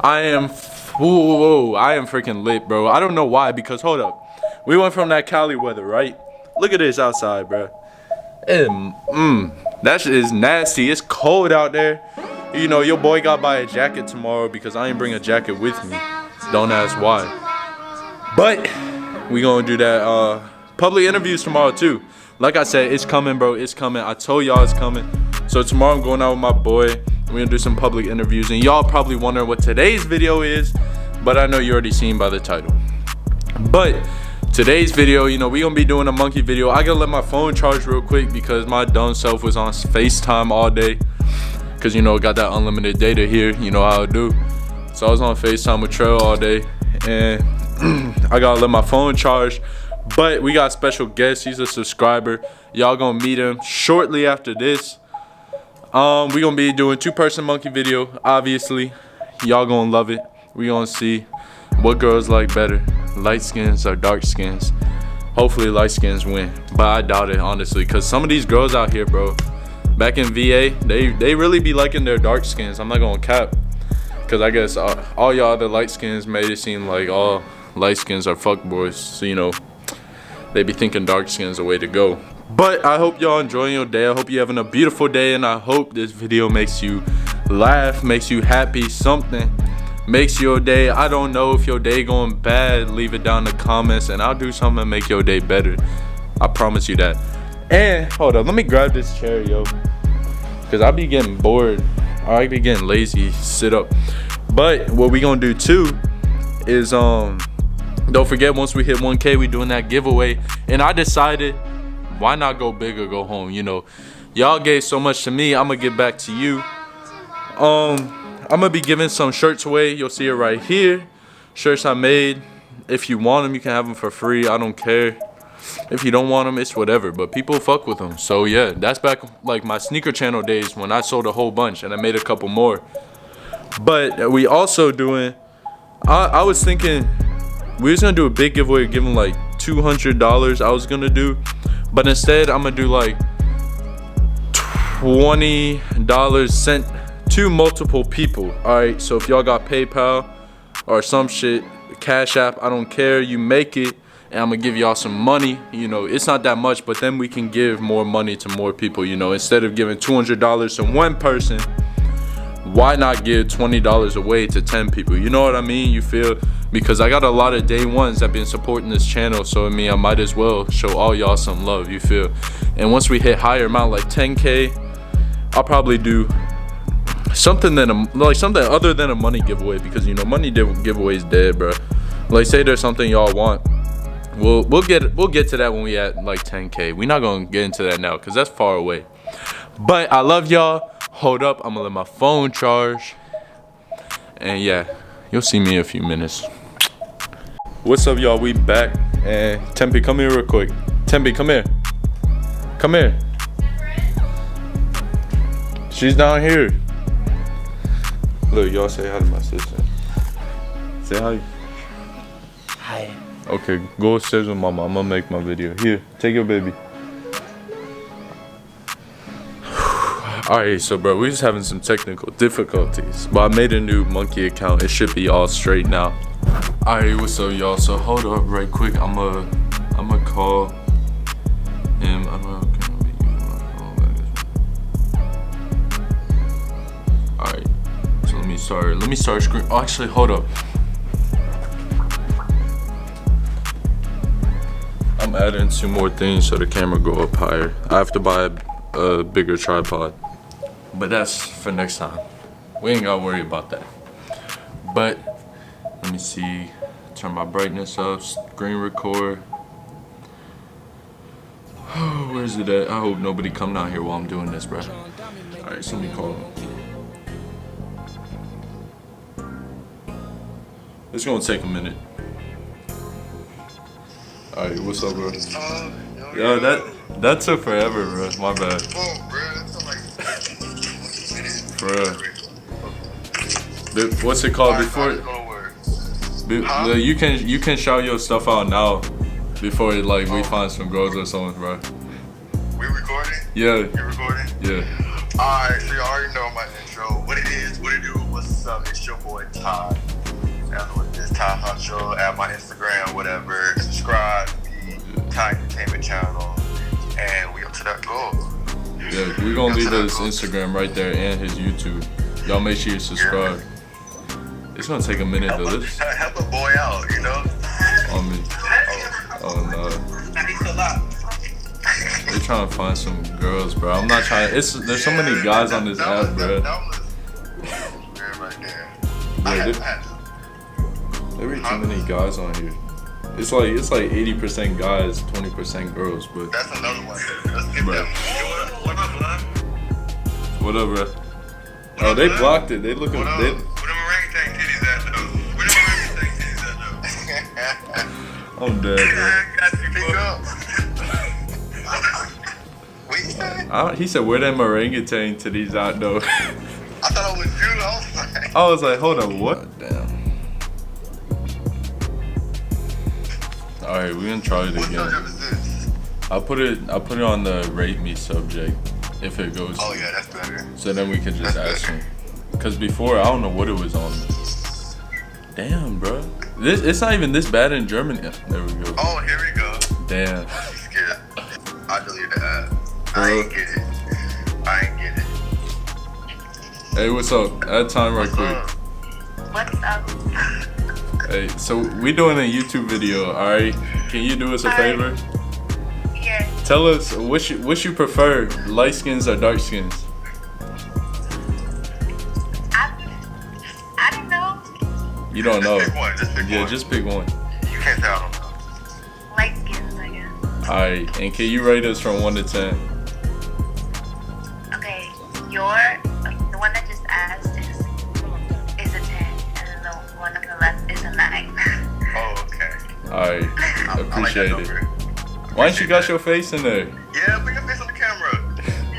I am freaking lit, bro. I don't know why, because hold up. We went from that Cali weather, right? Look at this outside, bro. That shit is nasty. It's cold out there. You know, your boy got to buy a jacket tomorrow because I ain't bring a jacket with me. Don't ask why. But we gonna do that public interviews tomorrow too. Like I said, it's coming, bro. It's coming. I told y'all it's coming. So tomorrow I'm going out with my boy. We're gonna do some public interviews, and y'all probably wondering what today's video is, but I know you already seen by the title. But today's video, you know, we gonna be doing a monkey video. I gotta let my phone charge real quick because my dumb self was on FaceTime all day. Cause you know, got that unlimited data here. You know how I do. So I was on FaceTime with Trail all day, and I gotta let my phone charge. But we got a special guest. He's a subscriber. Y'all gonna meet him shortly after this. We gonna be doing 2-person monkey video. Obviously, y'all gonna love it. We gonna see what girls like better, light skins or dark skins. Hopefully light skins win, but I doubt it, honestly, because some of these girls out here, bro, back in VA, they really be liking their dark skins. I'm not gonna cap, because I guess all y'all other light skins made it seem like all light skins are fuckboys. So, you know, they be thinking dark skins a way to go. But I hope y'all enjoying your day. I hope you're having a beautiful day, and I hope this video makes you laugh, makes you happy, something makes your day. I don't know if your day going bad, leave it down in the comments and I'll do something to make your day better. I promise you that. And hold up, let me grab this chair, yo, because I be getting bored or I be getting lazy, sit up. But what we gonna do too is don't forget, once we hit 1K, we doing that giveaway. And I decided, why not go big or go home? You know, y'all gave so much to me, I'm gonna give back to you. I'm gonna be giving some shirts away. You'll see it right here. Shirts I made. If you want them, you can have them for free. I don't care. If you don't want them, it's whatever. But people fuck with them. So yeah, that's back like my sneaker channel days when I sold a whole bunch and I made a couple more. But we also doing, I was thinking we was gonna do a big giveaway, giving like $200 I was gonna do. But instead, I'm gonna do like $20 sent to multiple people. All right, so if y'all got PayPal or some shit, Cash App, I don't care, you make it, and I'm gonna give y'all some money. You know, it's not that much, but then we can give more money to more people. You know, instead of giving $200 to one person, why not give $20 away to 10 people? You know what I mean? You feel? Because I got a lot of day ones that been supporting this channel, so I mean, I might as well show all y'all some love. You feel? And once we hit higher amount, like 10K, I'll probably do something something other than a money giveaway, because you know, money giveaway is dead, bro. Like, say there's something y'all want, we'll get to that when we at like 10K. We're not gonna get into that now because that's far away. But I love y'all. Hold up, I'm gonna let my phone charge, and yeah, you'll see me in a few minutes. What's up, y'all? We back, and Tempe, come here real quick. Tempe, come here. Come here. She's down here. Look, y'all say hi to my sister. Say hi. Hi. Okay, go upstairs with mama. I'm gonna make my video. Here, take your baby. Alright, so bro, we just having some technical difficulties, but I made a new monkey account. It should be all straight now. Alright, what's up, y'all? So hold up right quick. I'm gonna call him. Alright, so let me start screen. Oh, actually, hold up. I'm adding 2 more things so the camera go up higher. I have to buy a bigger tripod, but that's for next time. We ain't gotta worry about that. But let me see, turn my brightness up, screen record. Where's it at? I hope nobody come down here while I'm doing this, bro. Alright, so let me call him. It's gonna take a minute. Alright, what's up, bro? Yo, that took forever, bro. My bad. Bro. What's it called before? You can shout your stuff out now before like we find some girls or something, bro. We recording? Yeah. You recording? Yeah. Alright, so you already know my intro. What it is, what it do, what's what's up? It's your boy Ty. That's what it is, Ty Huncho. At my Instagram, whatever. Subscribe to the TY Entertainment channel, and we up to that goal. Yeah, we're gonna leave his Instagram right there and his YouTube. Y'all make sure you subscribe. Yeah. It's gonna take a minute though. This help a boy out, you know. On me. Oh no. They're trying to find some girls, bro. I'm not trying. There's so many guys on this app, bro. Yeah, there be too many guys on here. It's like 80% guys, 20% girls, but that's another one. Let's skip that. What up, blood? What up, bro? Oh, they blocked it. They looking. Where them orangutan titties at, though? Where them orangutan titties at, though? I'm dead, bro. Got you, pick up. What you say? He said, "Where them orangutan titties at, though?" I thought it was you. I was like, hold on, what? Damn. Alright, we're gonna try it What again. subject is this? I put it on the rate me subject if it goes. Oh yeah, that's better. So then we could just ask him. Cause before I don't know what it was on. Damn, bro. It's not even this bad in Germany. There we go. Oh, here we go. Damn. You scared? I deleted the app. I ain't get it. Hey, what's up? Add time right quick. What's up? Hey, so we doing a YouTube video, alright? Can you do us a favor? Yeah. Tell us which you prefer, light skins or dark skins? I don't know. You don't know. Just pick one. Yeah, just pick one. You can't say I don't know. Light skins, I guess. Alright, and can you rate us from 1 to 10? Okay, the one that just asked is a 10, and then the one on the left is a 9. Oh, okay. Alright, I appreciate like that it. number. Why ain't you got your face in there? Yeah, put your face on the camera.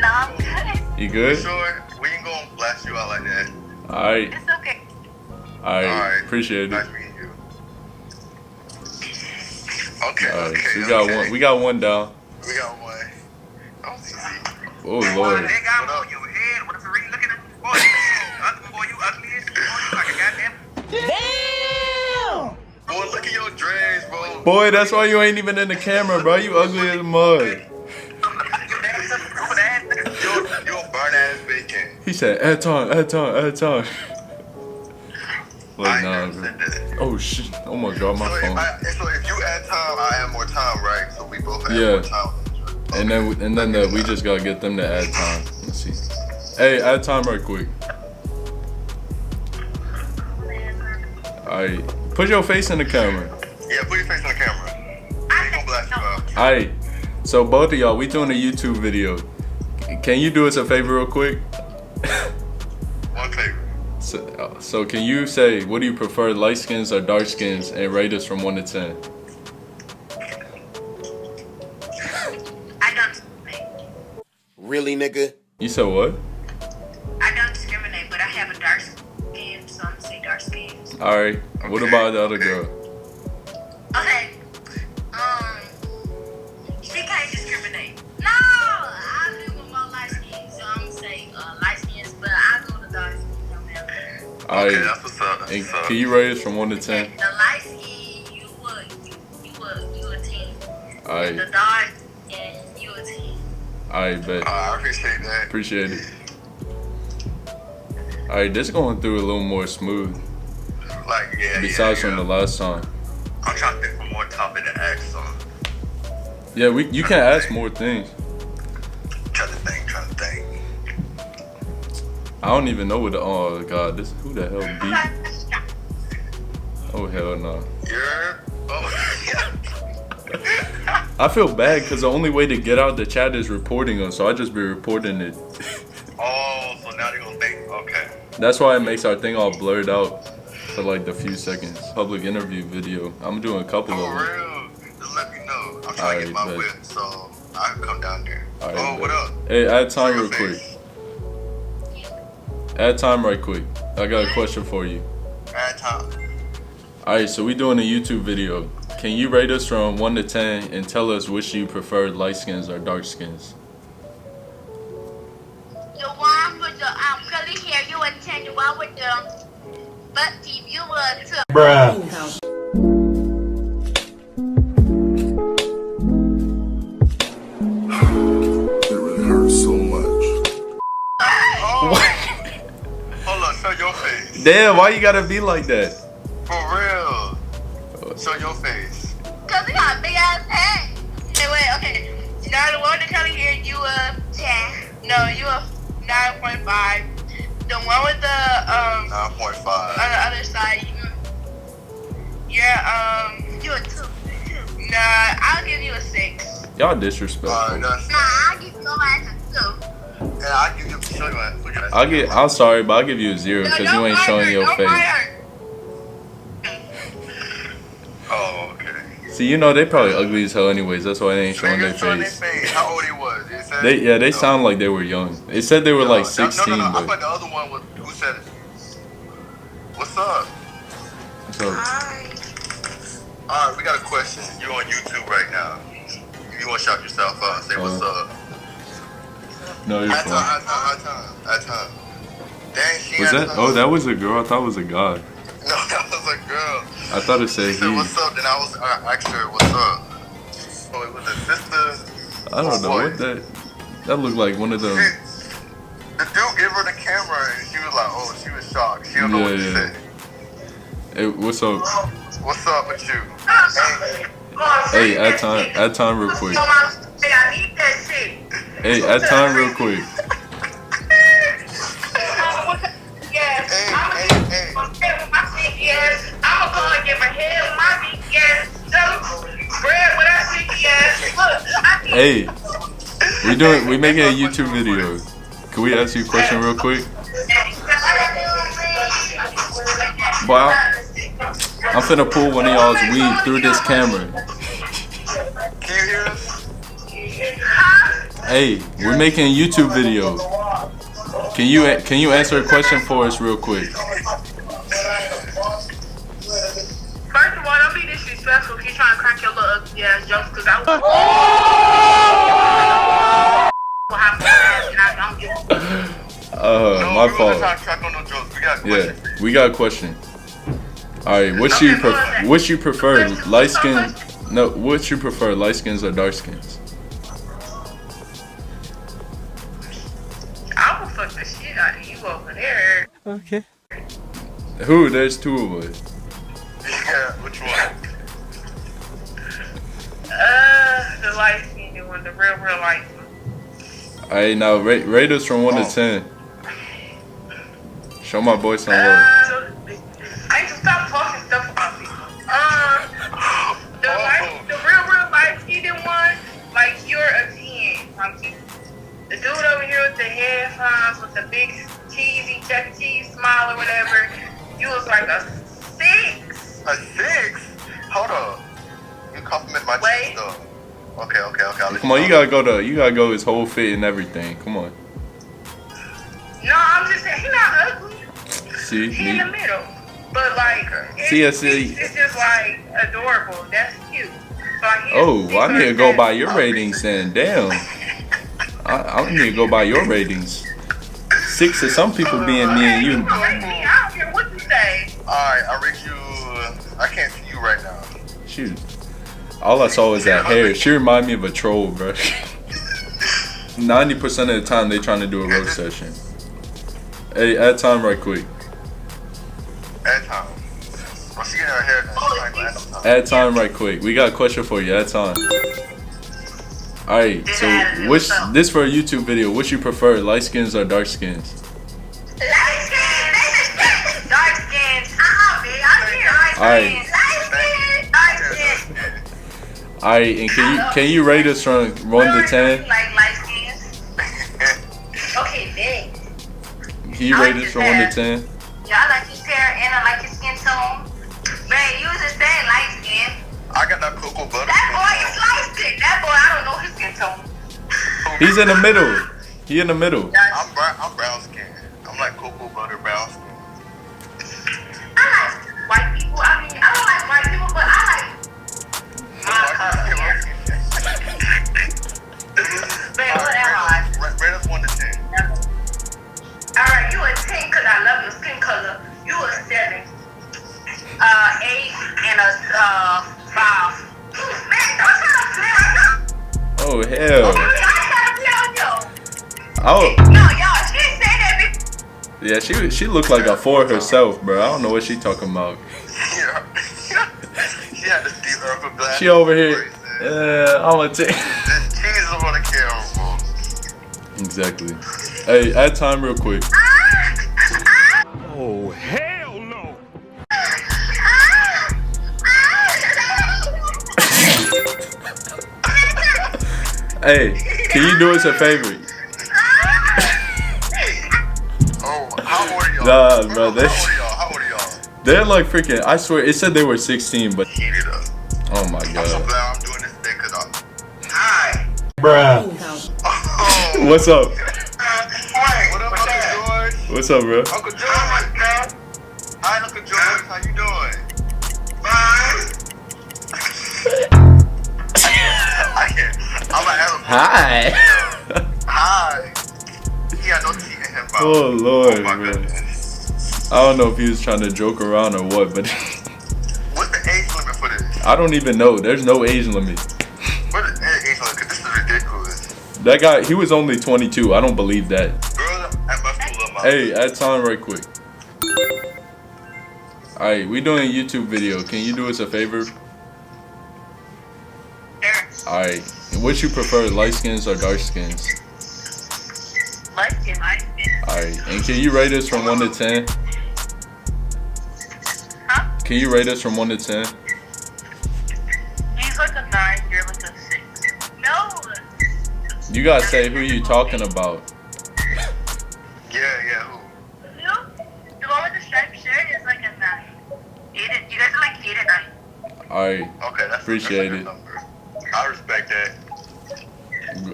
No, I'm good. You You good? sure? We ain't gonna blast you out like that. Alright, It's okay. alright, appreciate Nice it. meeting you. Okay, Alright, okay. so we got one down. We got one. That was easy. Oh Lord. What up? Your head, what if you really looking at boy, boy, you ugly as boy, you like a goddamn. Boy, look at your dreads, bro. Boy, that's why you ain't even in the camera, bro. You ugly as mud. You're a burnt ass bacon. He said, add time. I Like, ain't nah, never bro. said that. Oh shit. Oh my god, my So phone. so if you add time, I add more time, right? So we both add Yeah. more time. And then we just gotta get them to add time. Let's see. Hey, add time right quick. Alright. Put your face in the camera. Yeah, put your face on the camera. We gonna blast you out. Alright. So both of y'all, we doing a YouTube video. Can you do us a favor real quick? One favor. So can you say, what do you prefer, light skins or dark skins, and rate us from 1 to 10? I don't discriminate. Really, nigga? You said what? I don't discriminate, but I have a dark skin, so I'm gonna say dark skins. Alright. What Okay, about the other okay. girl? Okay. She can't discriminate. No, I live with more light skins, so I'm gonna say light skins, but I go to dark skins. Alright. Okay, that's what's up. That's And what's up. can you rate us from 1 to 10? The light skin, you a 10. Alright. The dark, and you a 10. Alright, bet. I appreciate that. Appreciate it. Alright, this going through a little more smooth. Like, yeah, Besides yeah. from the last time. I'm trying to think for more topic to ask on. Yeah, you can ask more things. Trying to think. I don't even know what the, oh god, who the hell beat? Oh hell no. Oh, yeah. I feel bad because the only way to get out the chat is reporting them, so I just be reporting it. Oh, so now they're gonna think, okay. That's why it makes our thing all blurred out for like the few seconds. Public interview video. I'm doing a couple For of them. real. Just let me know. I'm trying to get my Alright, bet. whip, so I can come down there. Alright, Oh, what bet. up? Hey, add time Show real your quick. face. Add time right quick. I got a question for you. Add time. Alright, so we doing a YouTube video. Can you rate us from 1 to 10 and tell us which you prefer, light skins or dark skins? The one with the curly hair, you a 10. The one with the But if you were to It really hurts so much. Hold on, show your face. Damn, why you gotta be like that? For real. Show your face. cause you got a big ass head. Hey, wait, okay. Now the one that color here, you a 10. No, you a 9.5. The one with the 9.5. on the other side, you're you a 2. Nah, I'll give you a 6. Y'all disrespectful. Alright, that's. Nah, I'll give you a 2. Yeah, I'll give you a show you that. Look at that. I'm sorry, but I'll give you a 0 because you ain't showing your face. Oh, okay. See, you know they probably ugly as hell anyways. That's why they ain't showing their Showing face. How old he was? It said, They sound like they were young. It said they were like 16, No. I but thought the other one was who said it. What's up? so Alright, we got a question. You're on YouTube right now. You want to shout yourself out? Say what's up. no, you're At fine. time. Dang, she Was had that? time. Oh, that was a girl. I thought it was a guy. No, that was a girl. I thought it said She said he. what's up, then I asked her what's up. Oh, it was a sister. I don't know boy. what that. That looked like one of them. The dude gave her the camera and she was like, oh, she was shocked. She don't know what to say. Hey, what's up? What's up with you? Hey, add time real quick. I need that shit. Hey, add time real quick. Yes. Hey. Yes, I'm gonna go and get my head with my big yes. Bread with that big yes. Look, I need We making a YouTube video. Can we ask you a question real quick? Boy, I'm finna pull one of y'all's weed through this camera. Can you hear us? Hey, we're making a YouTube video. Can you answer a question for us real quick? First of all, don't be disrespectful if you're trying to crack your little ugly ass jokes, because I will have to ask, and I don't give a My we fault. wasn't trying to crack on no jokes. We got a Yeah, question. we got a question. All right, what you prefer, light skin? No, what you prefer, light skins or dark skins? I will fuck the shit out of you over there. Who? There's two of us. Yeah, which one? The light skinned one, the real light one. All right, now rate us from 1 to 10. Show my boy some love. I need to stop talking stuff about me. The real light skinned one, like you're a 10. Like you, the dude over here with the headphones with the big cheesy Chuck E. Cheese smile or whatever, you was like a 6. A 6? Hold on. You compliment my cheeks though. Okay. I'll let Come on, you gotta go his whole fit and everything. Come on. No, I'm just saying, he not ugly. See, He in the middle. But like, See. it's just like adorable. That's cute. So, like, Oh, well, I need to go by your ratings then. Damn. I need to go by your ratings. 6 to some people being me and you. I don't care what you say. Alright, I rate you. I can't see you right now. Shoot. All I saw was that hair. She reminded me of a troll, bro. 90% of the time they trying to do a roast session. Hey, add time right quick. Add time. Well, she getting her hair done. She ain't gonna add no time. Add time right quick. We got a question for you. Add time. Alright, so this for a YouTube video, which you prefer, light skins or dark skins? Light skins. Dark skins. Man. I Alright. Light skins. Alright, and can you rate us from 1 to 10? Like light skins. Okay, big. Can you rate us from 1 to 10? Yeah, I like your hair and I like your skin tone. Man, you just saying light skin. I got that cocoa butter. That boy is light skin. That boy, I don't know his skin tone. He's in the middle. He in the middle. I'm brown skin. I'm like cocoa butter brown skin. I like white people. I mean, I don't like white people, but I like my color hair. Man, what am I? Rate us 1 to 10. Alright, you a 10 because I love your skin color. You a 7 Bob. Man, don't try to play right now. Oh hell. Oh. No, y'all, she didn't say that. Yeah, she looked like a 4 herself, bro. I don't know what she talking about. She had this deep purple glass. She over here. I'm gonna take. This cheese is on the camera, bro. Exactly. Hey, add time real quick. Oh, hell no! Hey, can you do us a favor? Oh, how old are y'all? Nah, bro, How old are y'all? they're like freaking. I swear, it said they were 16, but Heated up. oh my I'm so god. glad I'm doing this thing because I'm. Hi. Bruh. Oh. What's up? What up, Uncle George? What's up, bro? Uncle George. Hi, Uncle George. How you doing? Fine. I can't. I'm gonna have a. Hi. Hi. He got no teeth in him, bro. Oh lord, Oh my bro. goodness. I don't know if he was trying to joke around or what, but What's the age limit for this? I don't even know. There's no age limit. What is the age limit? Because this is ridiculous. That guy, he was only 22. I don't believe that. Girls at my school are my. Hey, add time right quick. Alright, we doing a YouTube video. Can you do us a favor? Alright, what you prefer, light skins or dark skins? Light skin. Alright, and can you rate us from 1 to 10? Huh? Can you rate us from 1 to 10? He's like a 9, you're like a 6. No! You gotta say who you talking about. Yeah, who? You? The one with the striped shirt is like a 9. You guys are like 8 and 9. Alright, Okay, Appreciate that's a it. good number. I respect that.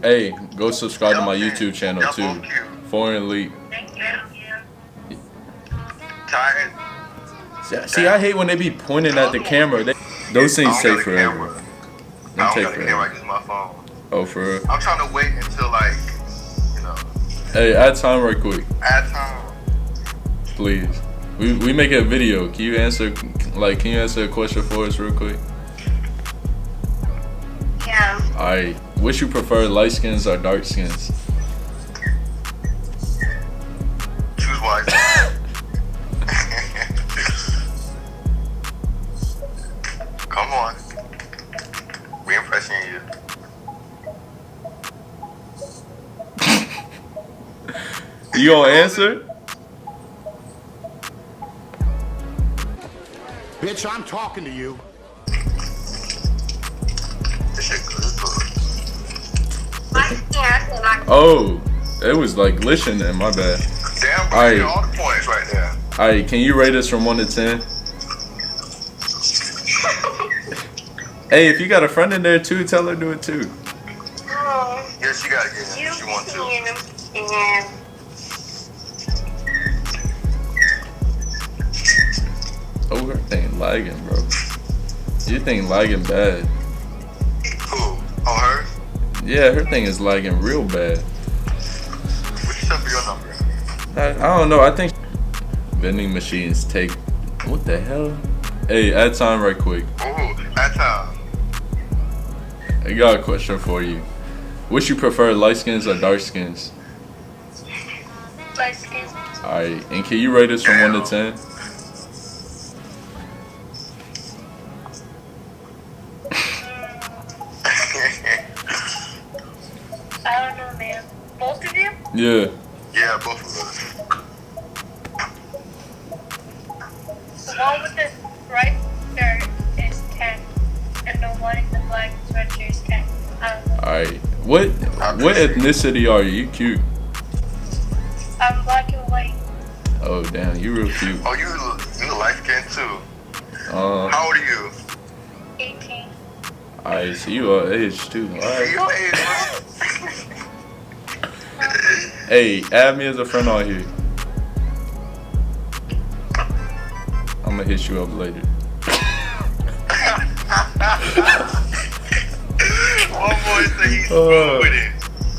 hey, go subscribe to my Y'all YouTube channel y'all too. both cute. Foreignleek. Thank you. Tired. See, I hate when they be pointing at the camera. Those things stay forever. I Them don't take got a camera. I forever. use my phone. Oh, for real? I'm trying to wait until like, you know, Hey, add time right quick, add time. please. We make a video. Can you answer a question for us real quick? Yeah. Alright, which you prefer, light skins or dark skins? Choose wisely. Come on. We impressing you. You gonna answer? Bitch, I'm talking to you. This shit good as fuck. Oh, it was like glitching in my bad. Damn, bro, Alright. you get all the points right there. Alright, can you rate us from 1 to 10? Hey, if you got a friend in there too, tell her to do it too. Yes, you gotta get in if you want to. Oh, her thing lagging, bro. Your thing lagging bad. Who? Oh, her? Yeah, her thing is lagging real bad. What you said for your number? I don't know. I think vending machines take. What the hell? Hey, add time right quick. Ooh, that time. I got a question for you. Which you prefer, light skins or dark skins? Light skin. Alright, and can you rate us from 1 to 10? I don't know, man. Both of you? Yeah. Yeah, both of us. The one with the striped shirt is 10, and the one in the black sweatshirt is 10. I don't know. Alright. What ethnicity are you? You cute. I'm black and white. Oh damn, you real cute. Oh, you light skin too. How How old are you? 18. Alright, so you are age too. Alright. You age. Hey, add me as a friend on here. I'm gonna hit you up later. One boy said he's smooth with it.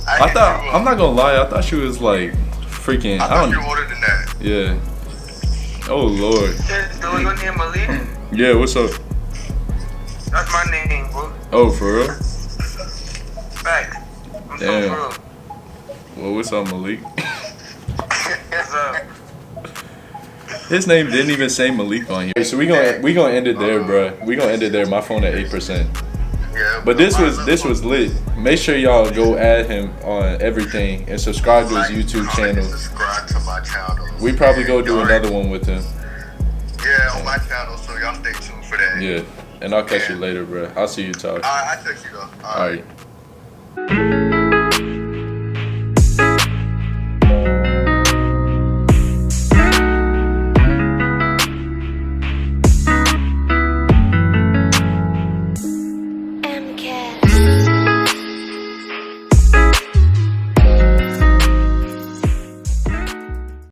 I'm not gonna lie, I thought she was like freaking. I I thought don't. you were older than that. Yeah. Oh lord. Yeah, what's up? That's my name, bro. Oh, for real? Facts. I'm so Damn. real. Well, what's up, Malik? What's up? His name didn't even say Malik on here. So we gonna end it there, bro. We gonna end it there. My phone at 8%. Yeah, But this was lit. Make sure y'all go add him on everything and subscribe to his YouTube comment, channel. Subscribe to my channel. We probably go do Y'all- another one with him. Yeah, on my channel, so y'all stay tuned for that. Yeah. And I'll catch you later, bro. I'll see you, Todd. I text you though. All right.